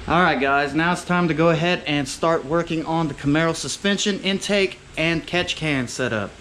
Alright guys, now it's time to go ahead and start working on the Camaro suspension intake and catch can setup.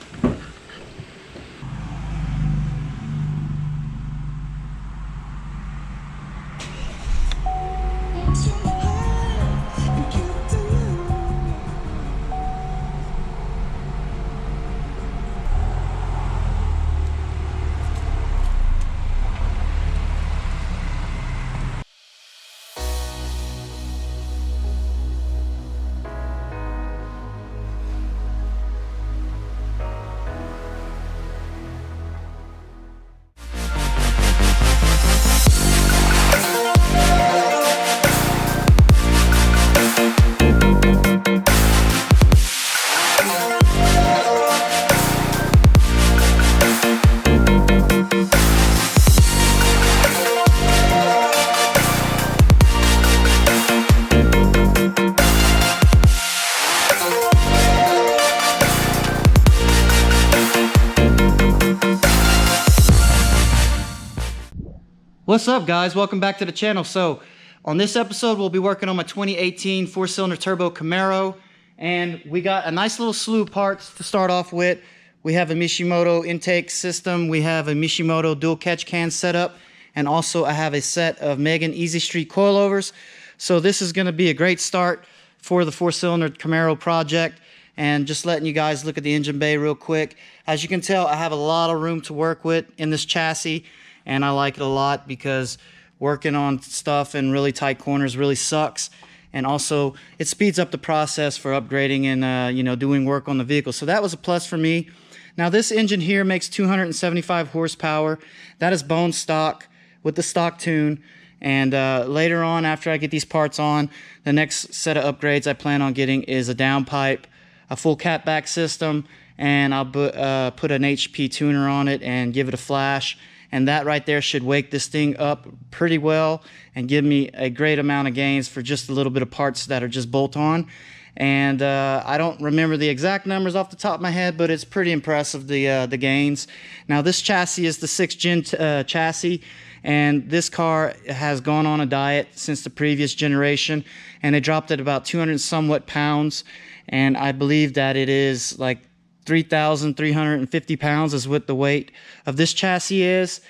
What's up guys, welcome back to the channel. So on this episode we'll be working on my 2018 4-cylinder turbo Camaro, and we got a nice little slew of parts to start off with. We have a Mishimoto intake system, we have a Mishimoto dual catch can setup, and also I have a set of Megan Easy Street coilovers. So this is going to be a great start for the 4-cylinder Camaro project. And just letting you guys look at the engine bay real quick. As you can tell, I have a lot of room to work with in this chassis, and I like it a lot because working on stuff in really tight corners really sucks. And also it speeds up the process for upgrading and doing work on the vehicle. So that was a plus for me. Now this engine here makes 275 horsepower. That is bone stock with the stock tune. And later on, after I get these parts on, the next set of upgrades I plan on getting is a downpipe, a full catback system, and I'll put an HP tuner on it and give it a flash. And that right there should wake this thing up pretty well and give me a great amount of gains for just a little bit of parts that are just bolt on. And I don't remember the exact numbers off the top of my head, but it's pretty impressive, the gains. Now this chassis is the 6th gen chassis, and this car has gone on a diet since the previous generation, and it dropped at about 200 and somewhat pounds, and I believe that it is like 3,350 pounds is what the weight of this chassis is.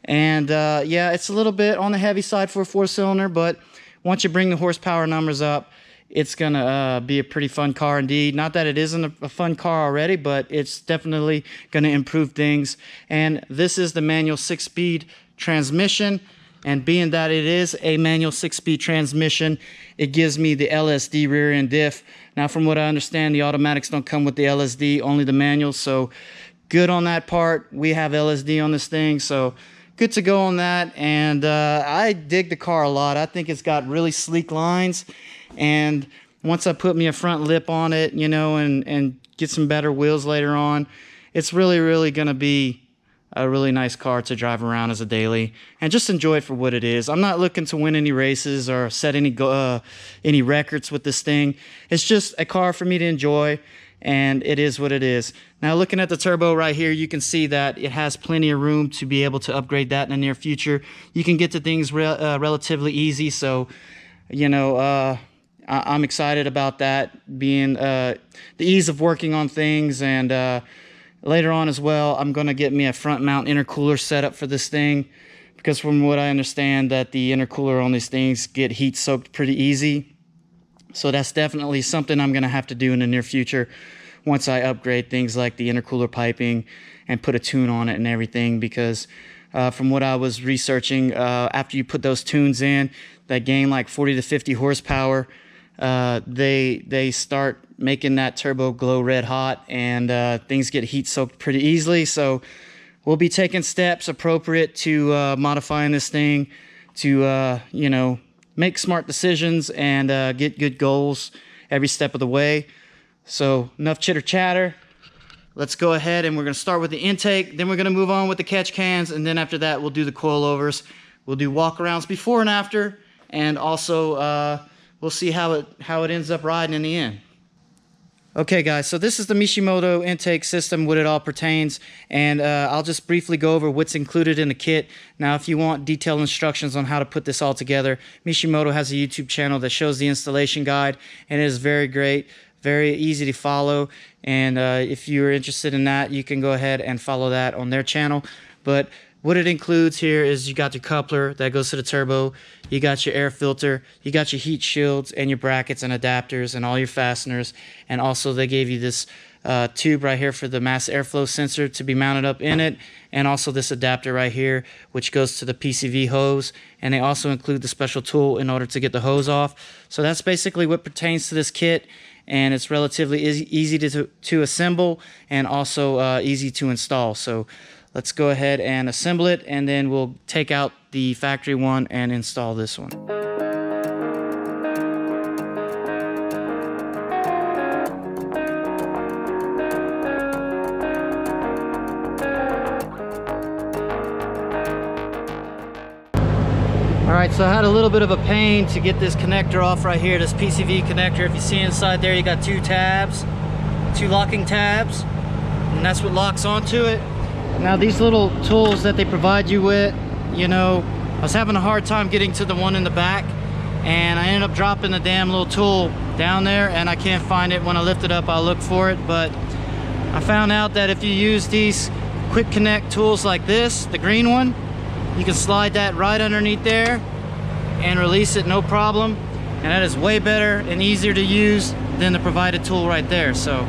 And yeah, it's a little bit on the heavy side for a 4-cylinder, but once you bring the horsepower numbers up, it's gonna be a pretty fun car indeed. Not that it isn't a fun car already, but it's definitely gonna improve things. And this is the manual 6-speed transmission, and being that it is a manual 6-speed transmission, it gives me the LSD rear end diff. Now from what I understand, the automatics don't come with the LSD, only the manuals, so good on that part. We have LSD on this thing, so good to go on that. And I dig the car a lot. I think it's got really sleek lines, and once I put me a front lip on it, you know, and get some better wheels later on, it's really gonna be a really nice car to drive around as a daily and just enjoy it for what it is. I'm not looking to win any races or set any records with this thing. It's just a car for me to enjoy, and it is what it is. Now looking at the turbo right here, you can see that it has plenty of room to be able to upgrade that in the near future. You can get to things relatively easy, so you know, I'm excited about that being the ease of working on things. And later on as well, I'm going to get me a front mount intercooler setup for this thing, because from what I understand that the intercooler on these things get heat soaked pretty easy. So that's definitely something I'm going to have to do in the near future once I upgrade things like the intercooler piping and put a tune on it and everything, because from what I was researching, after you put those tunes in that gain like 40 to 50 horsepower, they start making that turbo glow red hot, and things get heat soaked pretty easily. So we'll be taking steps appropriate to modifying this thing to you know, make smart decisions and get good goals every step of the way. So enough chitter chatter, let's go ahead and we're going to start with the intake, then we're going to move on with the catch cans, and then after that we'll do the coilovers. We'll do walkarounds before and after, and also we'll see how it ends up riding in the end. Okay guys, so this is the Mishimoto intake system, what it all pertains, and I'll just briefly go over what's included in the kit. Now if you want detailed instructions on how to put this all together, Mishimoto has a YouTube channel that shows the installation guide, and it is very great, very easy to follow, and if you're interested in that, you can go ahead and follow that on their channel. But what it includes here is you got your coupler that goes to the turbo, you got your air filter, you got your heat shields and your brackets and adapters and all your fasteners. And also they gave you this tube right here for the mass airflow sensor to be mounted up in it. And also this adapter right here, which goes to the PCV hose. And they also include the special tool in order to get the hose off. So that's basically what pertains to this kit. And it's relatively easy to assemble and also easy to install. So let's go ahead and assemble it, and then we'll take out the factory one and install this one. All right, so I had a little bit of a pain to get this connector off right here, this PCV connector. If you see inside there, you got two locking tabs, and that's what locks onto it. Now these little tools that they provide you with, you know, I was having a hard time getting to the one in the back, and I ended up dropping the damn little tool down there, and I can't find it. When I lift it up, I'll look for it. But I found out that if you use these quick connect tools like this, the green one, you can slide that right underneath there and release it no problem. And that is way better and easier to use than the provided tool right there. So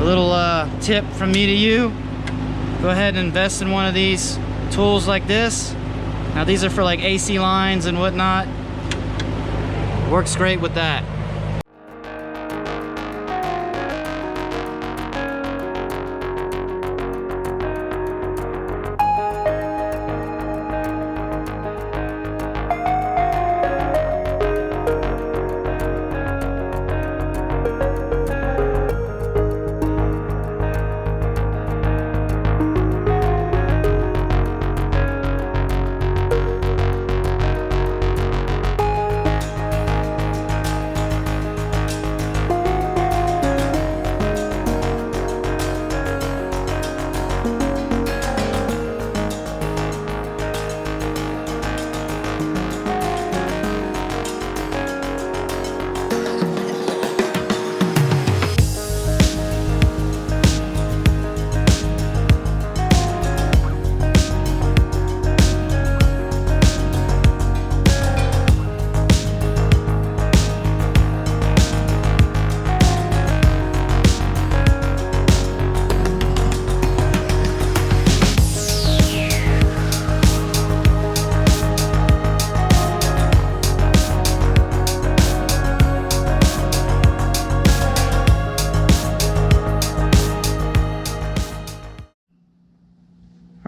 a little tip from me to you: go ahead and invest in one of these tools like this. Now these are for like AC lines and whatnot. Works great with that.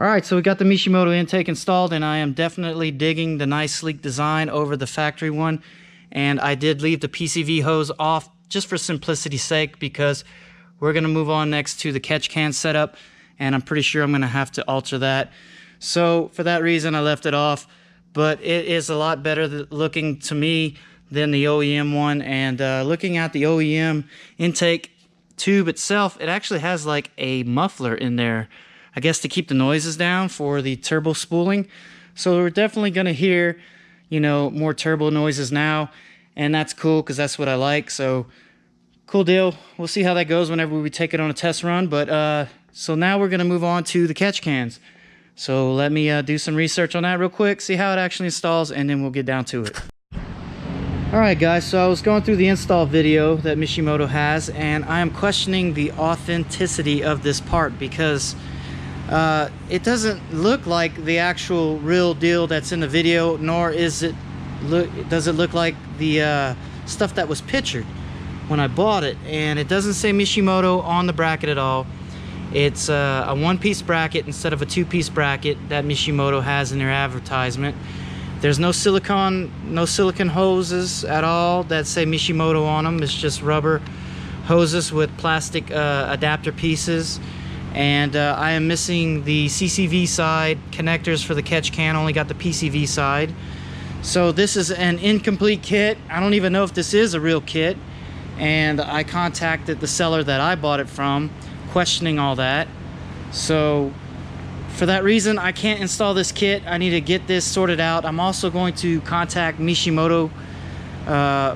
Alright, so we got the Mishimoto intake installed, and I am definitely digging the nice sleek design over the factory one. And I did leave the PCV hose off just for simplicity's sake, because we're going to move on next to the catch can setup, and I'm pretty sure I'm going to have to alter that. So for that reason I left it off, but it is a lot better looking to me than the OEM one. And looking at the OEM intake tube itself, it actually has like a muffler in there, I guess to keep the noises down for the turbo spooling. So we're definitely going to hear, you know, more turbo noises now, and that's cool because that's what I like. So cool deal. We'll see how that goes whenever we take it on a test run. But so now we're going to move on to the catch cans. So let me do some research on that real quick, see how it actually installs, and then we'll get down to it. Alright guys, so I was going through the install video that Mishimoto has, and I am questioning the authenticity of this part, because it doesn't look like the actual real deal that's in the video, nor does it look like the stuff that was pictured when I bought it. And it doesn't say Mishimoto on the bracket at all. It's a one-piece bracket instead of a two-piece bracket that Mishimoto has in their advertisement. There's no silicone hoses at all that say Mishimoto on them. It's just rubber hoses with plastic adapter pieces. And I am missing the CCV side connectors for the catch can. Only got the PCV side. So this is an incomplete kit. I don't even know if this is a real kit. and I contacted the seller that I bought it from, questioning all that. So for that reason, I can't install this kit. I need to get this sorted out. I'm also going to contact Mishimoto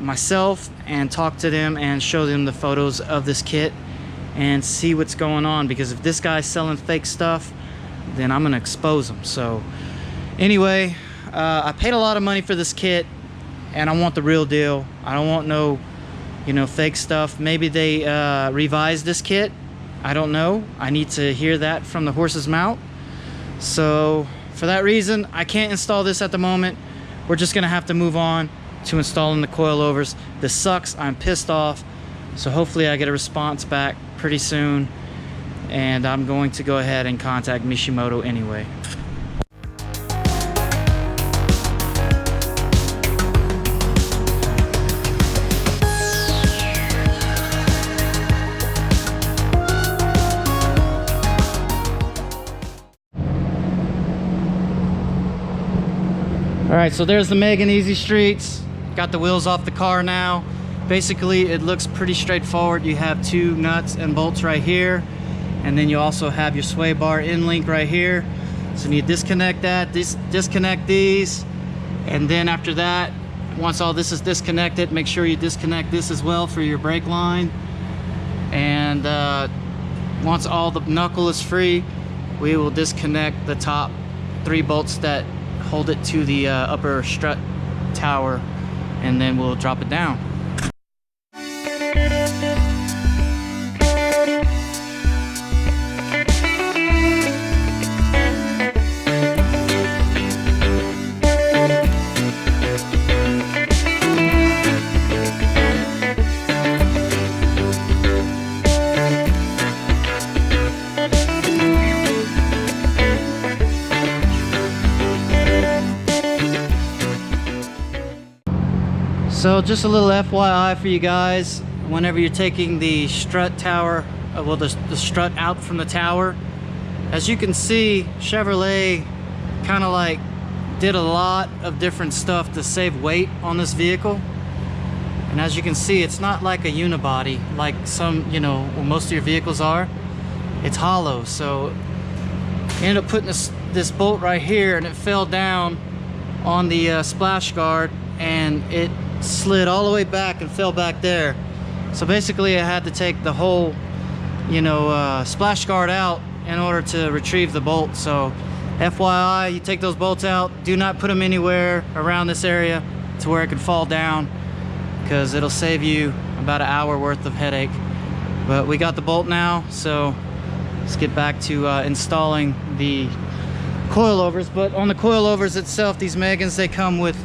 myself and talk to them and show them the photos of this kit and see what's going on, because if this guy's selling fake stuff, then I'm gonna expose him. So anyway, I paid a lot of money for this kit and I want the real deal. I don't want no, you know, fake stuff. Maybe they revised this kit, I don't know. I need to hear that from the horse's mouth. So for that reason, I can't install this at the moment. We're just gonna have to move on to installing the coilovers. This sucks, I'm pissed off. So hopefully I get a response back pretty soon, and I'm going to go ahead and contact Mishimoto anyway. All right, so there's the Megan Easy Streets. Got the wheels off the car now. Basically, it looks pretty straightforward. You have two nuts and bolts right here, and then you also have your sway bar end link right here. So you disconnect that, disconnect these, and then after that, once all this is disconnected, make sure you disconnect this as well for your brake line. And once all the knuckle is free, we will disconnect the top 3 bolts that hold it to the upper strut tower, and then we'll drop it down. So just a little FYI for you guys, whenever you're taking the strut tower, well the strut out from the tower, as you can see, Chevrolet kind of like did a lot of different stuff to save weight on this vehicle. And as you can see, it's not like a unibody like some, you know, well, most of your vehicles are. It's hollow. So I ended up putting this bolt right here, and it fell down on the splash guard, and it slid all the way back and fell back there. So basically I had to take the whole, you know, splash guard out in order to retrieve the bolt. So FYI, you take those bolts out, do not put them anywhere around this area to where it could fall down, because it'll save you about an hour worth of headache. But we got the bolt now, so let's get back to installing the coilovers. But on the coilovers itself, these Megans, they come with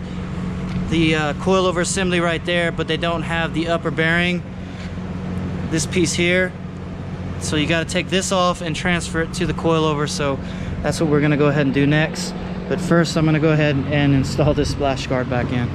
the coilover assembly right there, but they don't have the upper bearing, this piece here. So you got to take this off and transfer it to the coilover. So that's what we're going to go ahead and do next. But first I'm going to go ahead and install this splash guard back in.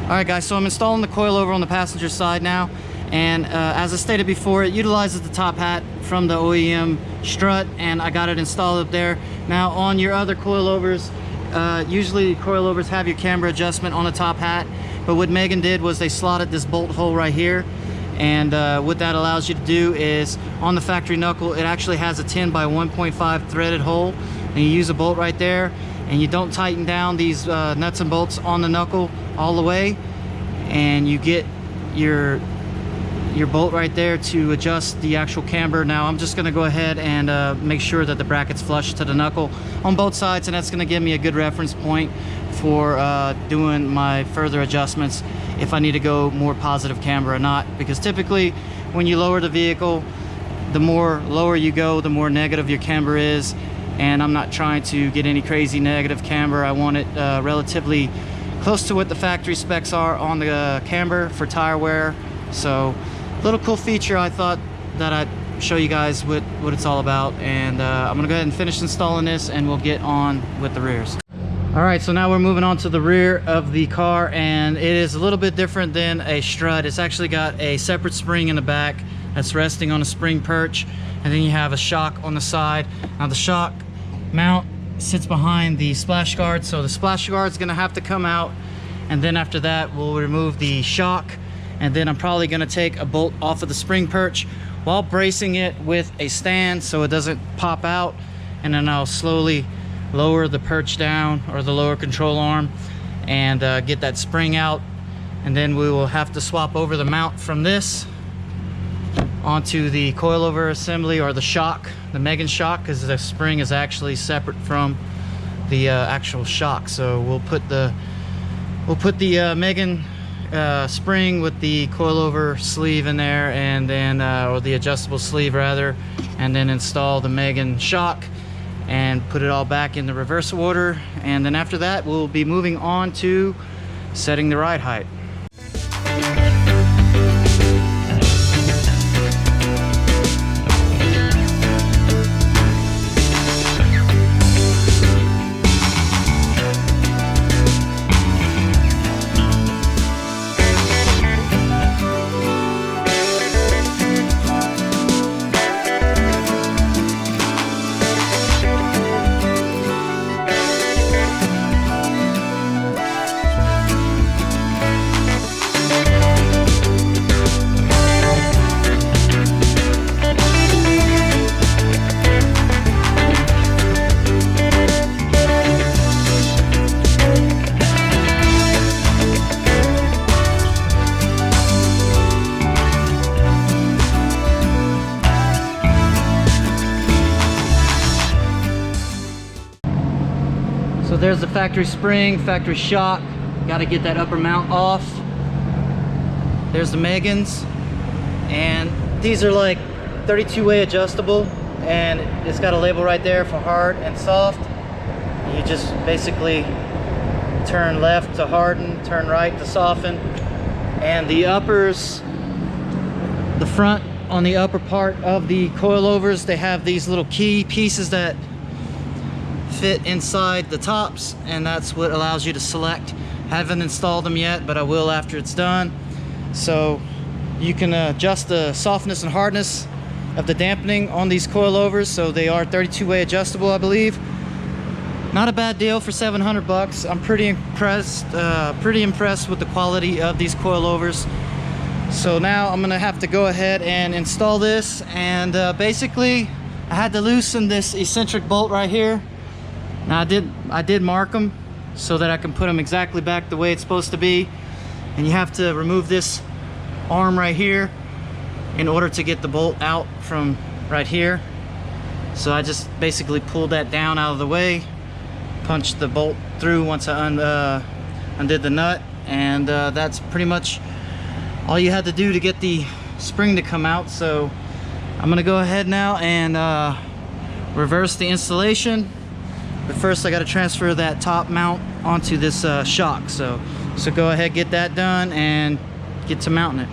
Alright guys, so I'm installing the coilover on the passenger side now, and as I stated before, it utilizes the top hat from the OEM strut, and I got it installed up there. Now on your other coilovers, usually coilovers have your camber adjustment on the top hat, but what Megan did was they slotted this bolt hole right here, and what that allows you to do is, on the factory knuckle, it actually has a 10 by 1.5 threaded hole, and you use a bolt right there, and you don't tighten down these nuts and bolts on the knuckle all the way, and you get your bolt right there to adjust the actual camber. Now I'm just going to go ahead and make sure that the bracket's flush to the knuckle on both sides, and that's going to give me a good reference point for doing my further adjustments if I need to go more positive camber or not, because typically when you lower the vehicle, the more lower you go, the more negative your camber is, and I'm not trying to get any crazy negative camber. I want it relatively close to what the factory specs are on the camber for tire wear. So little cool feature. I thought that I'd show you guys what it's all about, and I'm gonna go ahead and finish installing this and we'll get on with the rears. All right, so now we're moving on to the rear of the car, and it is a little bit different than a strut. It's actually got a separate spring in the back that's resting on a spring perch, and then you have a shock on the side. Now the shock mount sits behind the splash guard, so the splash guard is gonna have to come out, and then after that we'll remove the shock, and then I'm probably gonna take a bolt off of the spring perch while bracing it with a stand so it doesn't pop out, and then I'll slowly lower the perch down, or the lower control arm, and get that spring out, and then we will have to swap over the mount from this onto the coilover assembly, or the shock, the Megan shock, because the spring is actually separate from the actual shock. So we'll put the Megan spring with the coilover sleeve in there, and then or the adjustable sleeve rather, and then install the Megan shock and put it all back in the reverse order. And then after that we'll be moving on to setting the ride height. So there's the factory spring, factory shock. Got to get that upper mount off. There's the Megans, and these are like 32-way adjustable, and it's got a label right there for hard and soft. You just basically turn left to harden, turn right to soften. And the uppers, the front on the upper part of the coilovers, they have these little key pieces that fit inside the tops, and that's what allows you to select. Haven't installed them yet, but I will after it's done. So you can adjust the softness and hardness of the dampening on these coilovers. So they are 32-way adjustable, I believe. Not a bad deal for 700 bucks. I'm pretty impressed with the quality of these coilovers. So now I'm gonna have to go ahead and install this, and basically I had to loosen this eccentric bolt right here. Now I did mark them so that I can put them exactly back the way it's supposed to be, and you have to remove this arm right here in order to get the bolt out from right here. So I just basically pulled that down out of the way, punched the bolt through once I undid the nut, and that's pretty much all you had to do to get the spring to come out. So I'm gonna go ahead now and reverse the installation. But first I got to transfer that top mount onto this shock. So go ahead, get that done, and get to mounting it.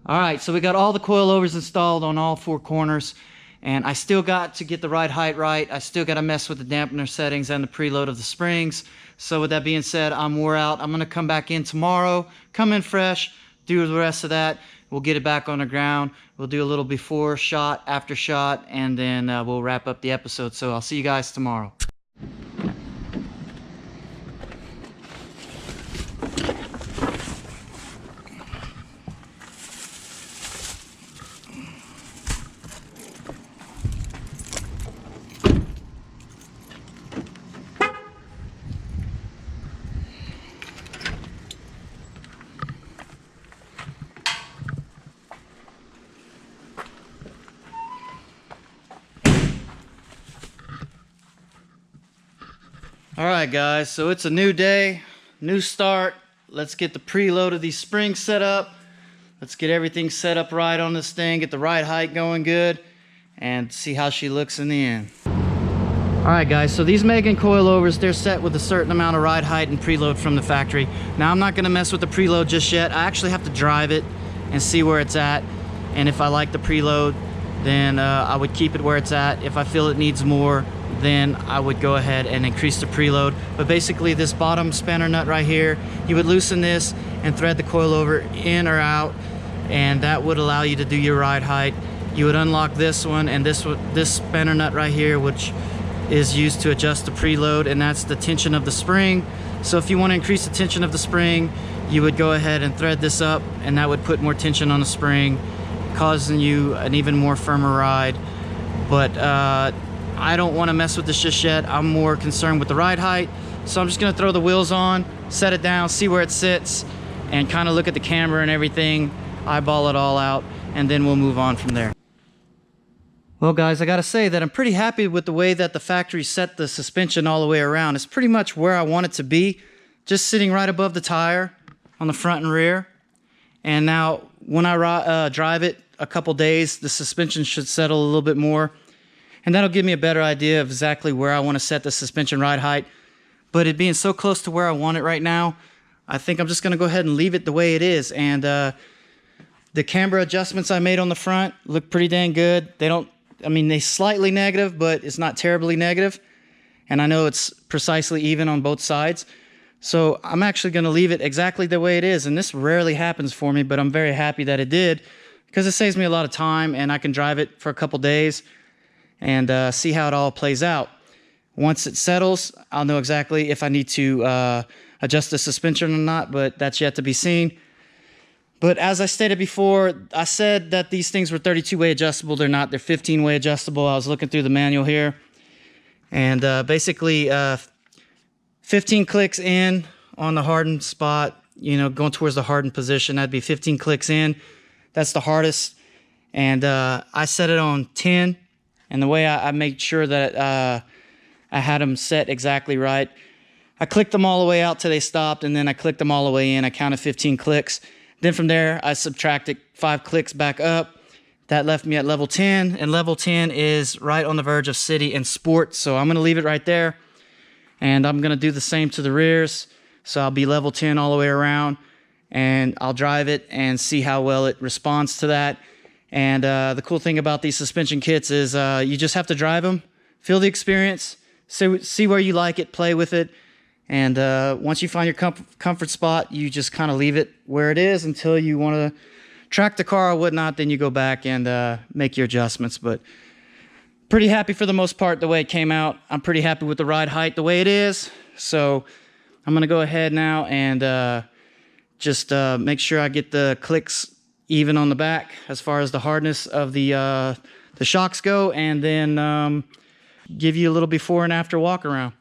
All right, so we got all the coilovers installed on all 4 corners, and I still got to get the ride height right. I still got to mess with the dampener settings and the preload of the springs. So with that being said, I'm wore out. I'm gonna come back in tomorrow, come in fresh, do the rest of that. We'll get it back on the ground. We'll do a little before shot, after shot, and then we'll wrap up the episode. So I'll see you guys tomorrow. All right, guys, so it's a new day, new start. Let's get the preload of these springs set up. Let's get everything set up right on this thing, get the ride height going good, and see how she looks in the end. All right, guys, so these Megan coilovers, they're set with a certain amount of ride height and preload from the factory. Now, I'm not gonna mess with the preload just yet. I actually have to drive it and see where it's at. And if I like the preload, then I would keep it where it's at. If I feel it needs more, then I would go ahead and increase the preload. But basically, this bottom spanner nut right here, you would loosen this and thread the coilover in or out, and that would allow you to do your ride height. You would unlock this one, and this spanner nut right here, which is used to adjust the preload, and that's the tension of the spring. So if you want to increase the tension of the spring, you would go ahead and thread this up, and that would put more tension on the spring, causing you an even more firmer ride. But I don't want to mess with this just yet. I'm more concerned with the ride height. So I'm just going to throw the wheels on, set it down, see where it sits, and kind of look at the camera and everything, eyeball it all out, and then we'll move on from there. Well, guys, I got to say that I'm pretty happy with the way that the factory set the suspension all the way around. It's pretty much where I want it to be, just sitting right above the tire on the front and rear. And now when I drive it a couple days, the suspension should settle a little bit more. And that'll give me a better idea of exactly where I want to set the suspension ride height. But it being so close to where I want it right now, I think I'm just going to go ahead and leave it the way it is. And the camber adjustments I made on the front look pretty dang good. They slightly negative, but it's not terribly negative. And I know it's precisely even on both sides. So I'm actually going to leave it exactly the way it is. And this rarely happens for me, but I'm very happy that it did, because it saves me a lot of time, and I can drive it for a couple days and see how it all plays out. Once it settles, I'll know exactly if I need to adjust the suspension or not, but that's yet to be seen. But as I stated before, I said that these things were 32-way adjustable. They're not. They're 15-way adjustable. I was looking through the manual here. And basically, 15 clicks in on the hardened spot, going towards the hardened position, that'd be 15 clicks in. That's the hardest. And I set it on 10. And the way I made sure that I had them set exactly right, I clicked them all the way out till they stopped, and then I clicked them all the way in. I counted 15 clicks. Then from there, I subtracted 5 clicks back up. That left me at level 10, and level 10 is right on the verge of city and sport. So I'm going to leave it right there, and I'm going to do the same to the rears. So I'll be level 10 all the way around, and I'll drive it and see how well it responds to that. And the cool thing about these suspension kits is you just have to drive them, feel the experience, see where you like it, play with it. And once you find your comfort spot, you just kind of leave it where it is until you want to track the car or whatnot. Then you go back and make your adjustments. But pretty happy for the most part the way it came out. I'm pretty happy with the ride height the way it is. So I'm going to go ahead now and just make sure I get the clicks even on the back as far as the hardness of the shocks go, and then give you a little before and after walk around.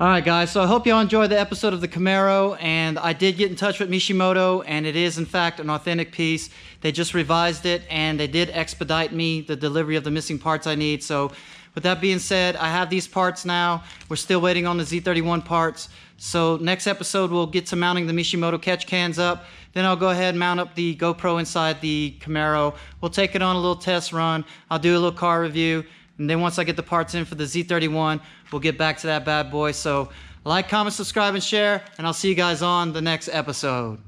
All right, guys, so I hope y'all enjoyed the episode of the Camaro, and I did get in touch with Mishimoto, and it is, in fact, an authentic piece. They just revised it, and they did expedite me the delivery of the missing parts I need. So with that being said, I have these parts now. We're still waiting on the Z31 parts. So next episode, we'll get to mounting the Mishimoto catch cans up. Then I'll go ahead and mount up the GoPro inside the Camaro. We'll take it on a little test run. I'll do a little car review. And then once I get the parts in for the Z31, we'll get back to that bad boy. So like, comment, subscribe, and share, and I'll see you guys on the next episode.